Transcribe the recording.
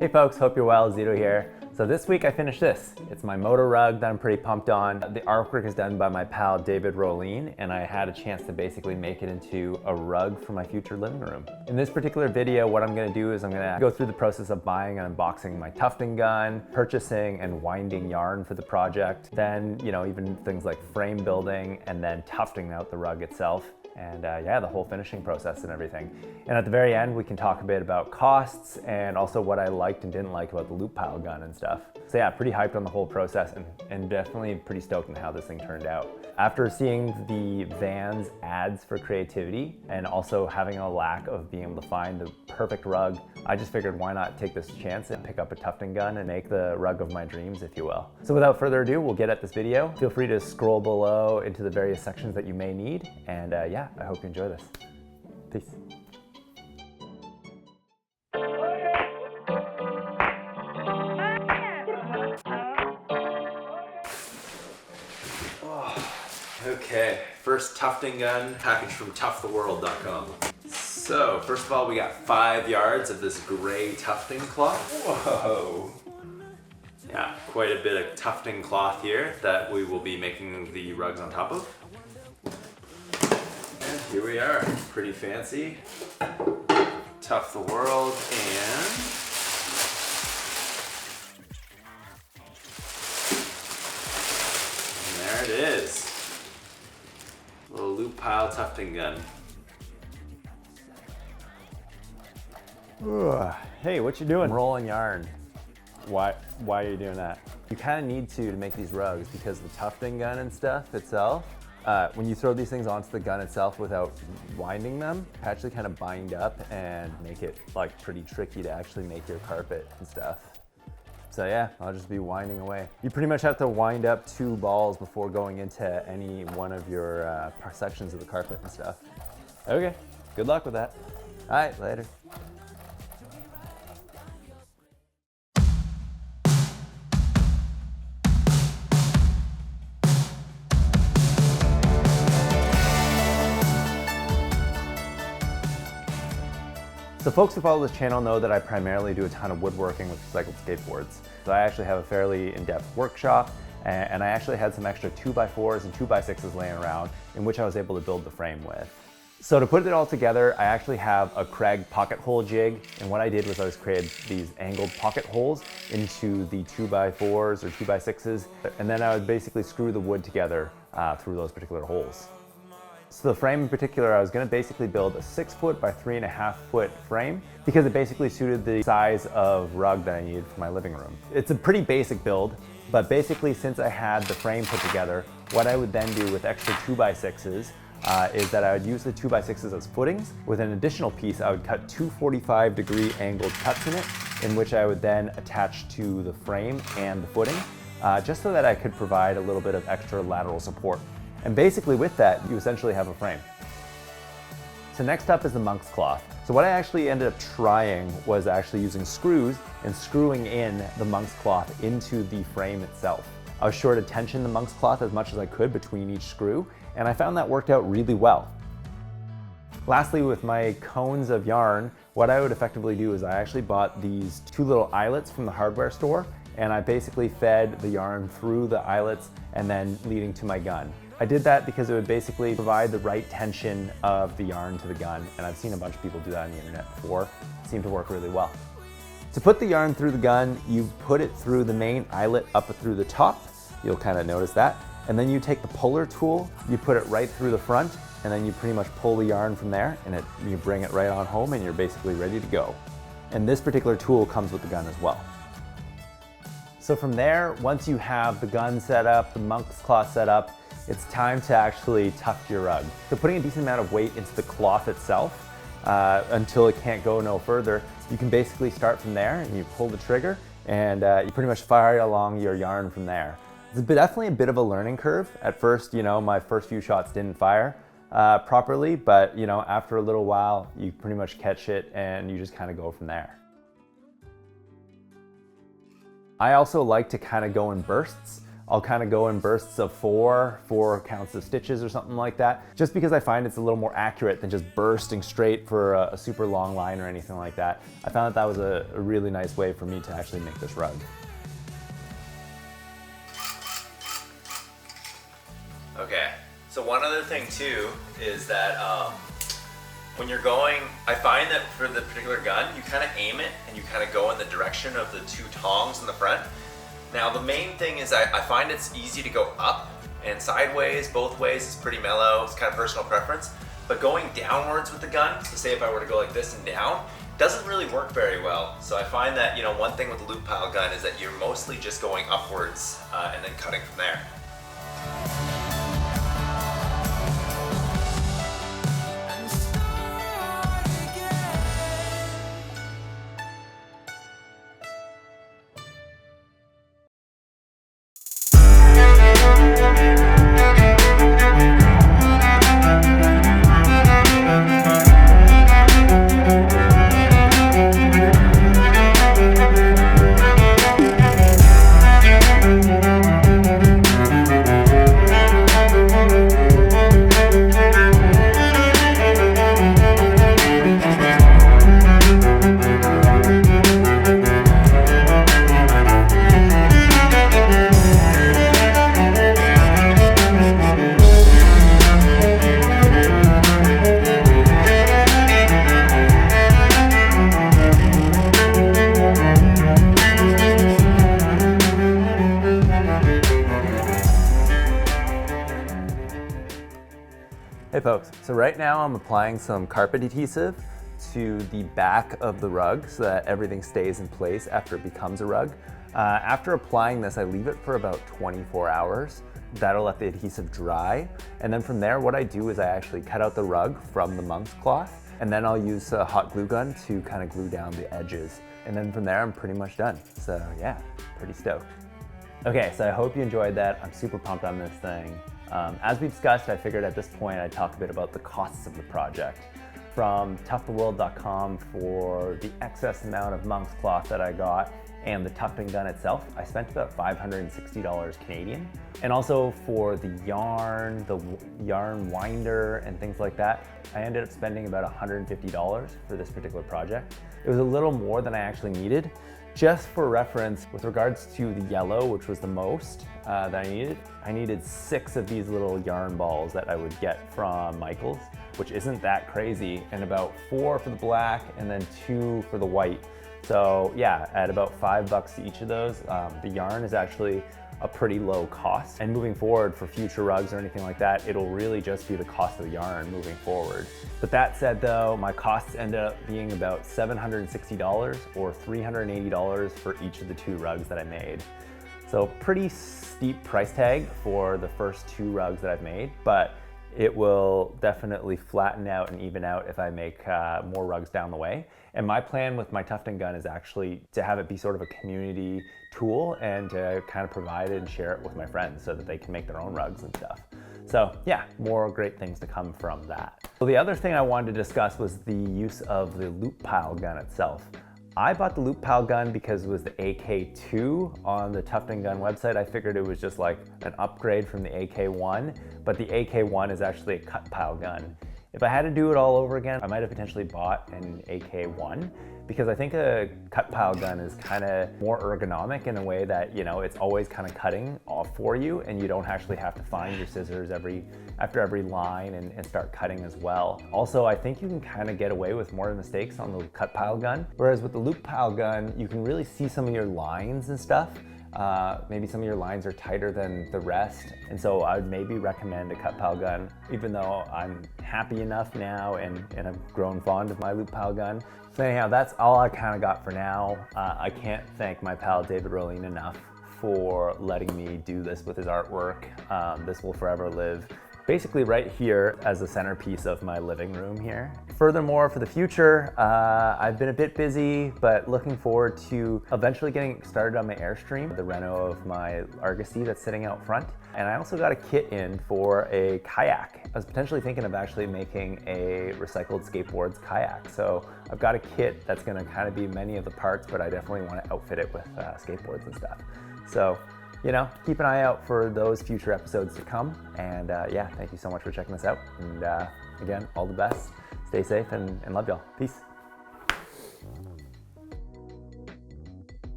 Hey folks, hope you're well. Zito here. So this week I finished this. It's my MotoRug that I'm pretty pumped on. The artwork is done by my pal David Rolene, and I had a chance to basically make it into a rug for my future living room. In this particular video, what I'm gonna do is I'm gonna go through the process of buying and unboxing my tufting gun, purchasing and winding yarn for the project, then, even things like frame building, and then tufting out the rug itself. And yeah, the whole finishing process and everything. And at the very end, we can talk a bit about costs and also what I liked and didn't like about the loop pile gun and stuff. So yeah, pretty hyped on the whole process and definitely pretty stoked on how this thing turned out. After seeing the Vans ads for creativity and also having a lack of being able to find the perfect rug, I just figured why not take this chance and pick up a tufting gun and make the rug of my dreams, if you will. So without further ado, we'll get at this video. Feel free to scroll below into the various sections that you may need. And yeah, I hope you enjoy this. Peace. Okay, first tufting gun package from tuftheworld.com. So, first of all, we got 5 yards of this gray tufting cloth. Whoa! Yeah, quite a bit of tufting cloth here that we will be making the rugs on top of. And here we are, pretty fancy. Tuft the World and there it is. Little loop pile tufting gun. Hey, what you doing? I'm rolling yarn. Why are you doing that? You kind of need to make these rugs because the tufting gun and stuff itself, when you throw these things onto the gun itself without winding them, actually kind of bind up and make it like pretty tricky to actually make your carpet and stuff. So yeah, I'll just be winding away. You pretty much have to wind up 2 balls before going into any one of your sections of the carpet and stuff. Okay, good luck with that. All right, later. So folks who follow this channel know that I primarily do a ton of woodworking with recycled skateboards. So I actually have a fairly in-depth workshop, and I actually had some extra 2x4s and 2x6s laying around in which I was able to build the frame with. So to put it all together, I actually have a Craig pocket hole jig, and what I did was I created these angled pocket holes into the 2x4s or 2x6s, and then I would basically screw the wood together through those particular holes. So the frame in particular, I was going to basically build a 6-foot by 3.5-foot frame because it basically suited the size of rug that I needed for my living room. It's a pretty basic build, but basically since I had the frame put together, what I would then do with extra 2x6s is that I would use the 2x6s as footings. With an additional piece, I would cut 2 45-degree angled cuts in it, in which I would then attach to the frame and the footing, just so that I could provide a little bit of extra lateral support. And basically with that, you essentially have a frame. So next up is the monk's cloth. So what I actually ended up trying was actually using screws and screwing in the monk's cloth into the frame itself. I was sure to tension the monk's cloth as much as I could between each screw, and I found that worked out really well. Lastly, with my cones of yarn, what I would effectively do is I actually bought these 2 little eyelets from the hardware store, and I basically fed the yarn through the eyelets and then leading to my gun. I did that because it would basically provide the right tension of the yarn to the gun, and I've seen a bunch of people do that on the internet before. It seemed to work really well. To put the yarn through the gun, you put it through the main eyelet up through the top. You'll kind of notice that. And then you take the puller tool, you put it right through the front, and then you pretty much pull the yarn from there, and you bring it right on home, and you're basically ready to go. And this particular tool comes with the gun as well. So from there, once you have the gun set up, the monk's cloth set up, it's time to actually tuft your rug. So putting a decent amount of weight into the cloth itself until it can't go no further, you can basically start from there and you pull the trigger and you pretty much fire along your yarn from there. It's definitely a bit of a learning curve. At first, my first few shots didn't fire properly, but after a little while, you pretty much catch it and you just kind of go from there. I also like to kind of go in bursts. I'll kind of go in bursts of four counts of stitches or something like that, just because I find it's a little more accurate than just bursting straight for a super long line or anything like that. I found that was a really nice way for me to actually make this rug. Okay, so one other thing too is that when you're going, I find that for the particular gun, you kind of aim it and you kind of go in the direction of the two tongs in the front. Now the main thing is I find it's easy to go up and sideways, both ways is pretty mellow, it's kind of personal preference. But going downwards with the gun, so say if I were to go like this and down, doesn't really work very well. So I find that, you know, one thing with the loop pile gun is that you're mostly just going upwards and then cutting from there. Hey folks, so right now I'm applying some carpet adhesive to the back of the rug so that everything stays in place after it becomes a rug. After applying this, I leave it for about 24 hours. That'll let the adhesive dry. And then from there, what I do is I actually cut out the rug from the monk's cloth, and then I'll use a hot glue gun to kind of glue down the edges. And then from there, I'm pretty much done. So yeah, pretty stoked. Okay, so I hope you enjoyed that. I'm super pumped on this thing. As we discussed, I figured at this point I'd talk a bit about the costs of the project. From tufttheworld.com for the excess amount of monk's cloth that I got and the tufting gun itself, I spent about $560 Canadian. And also for the yarn winder and things like that, I ended up spending about $150 for this particular project. It was a little more than I actually needed. Just for reference, with regards to the yellow, which was the most that I needed 6 of these little yarn balls that I would get from Michael's, which isn't that crazy, and about 4 for the black and then 2 for the white. So yeah, at about $5 each of those, the yarn is actually a pretty low cost. And moving forward for future rugs or anything like that, it'll really just be the cost of the yarn moving forward. But that said though, my costs ended up being about $760 or $380 for each of the 2 rugs that I made. So pretty steep price tag for the first 2 rugs that I've made, but it will definitely flatten out and even out if I make more rugs down the way. And my plan with my tufting gun is actually to have it be sort of a community tool and to kind of provide it and share it with my friends so that they can make their own rugs and stuff. So yeah, more great things to come from that. So the other thing I wanted to discuss was the use of the loop pile gun itself. I bought the loop pile gun because it was the AK2 on the Tufting Gun website. I figured it was just like an upgrade from the AK1, but the AK1 is actually a cut pile gun. If I had to do it all over again, I might have potentially bought an AK1 because I think a cut pile gun is kind of more ergonomic in a way that, you know, it's always kind of cutting off for you and you don't actually have to find your scissors after every line and start cutting as well. Also, I think you can kind of get away with more mistakes on the cut pile gun, whereas with the loop pile gun, you can really see some of your lines and stuff. Maybe some of your lines are tighter than the rest. And so I would maybe recommend a cut pile gun, even though I'm happy enough now and I've grown fond of my loop pile gun. So anyhow, that's all I kind of got for now. I can't thank my pal David Rolene enough for letting me do this with his artwork. This will forever live basically right here as the centerpiece of my living room here. Furthermore, for the future, I've been a bit busy, but looking forward to eventually getting started on my Airstream, the reno of my Argosy that's sitting out front. And I also got a kit in for a kayak. I was potentially thinking of actually making a recycled skateboards kayak. So I've got a kit that's gonna kind of be many of the parts, but I definitely want to outfit it with skateboards and stuff. So you know, keep an eye out for those future episodes to come. And yeah, thank you so much for checking this out. And again, all the best. Stay safe and love y'all. Peace.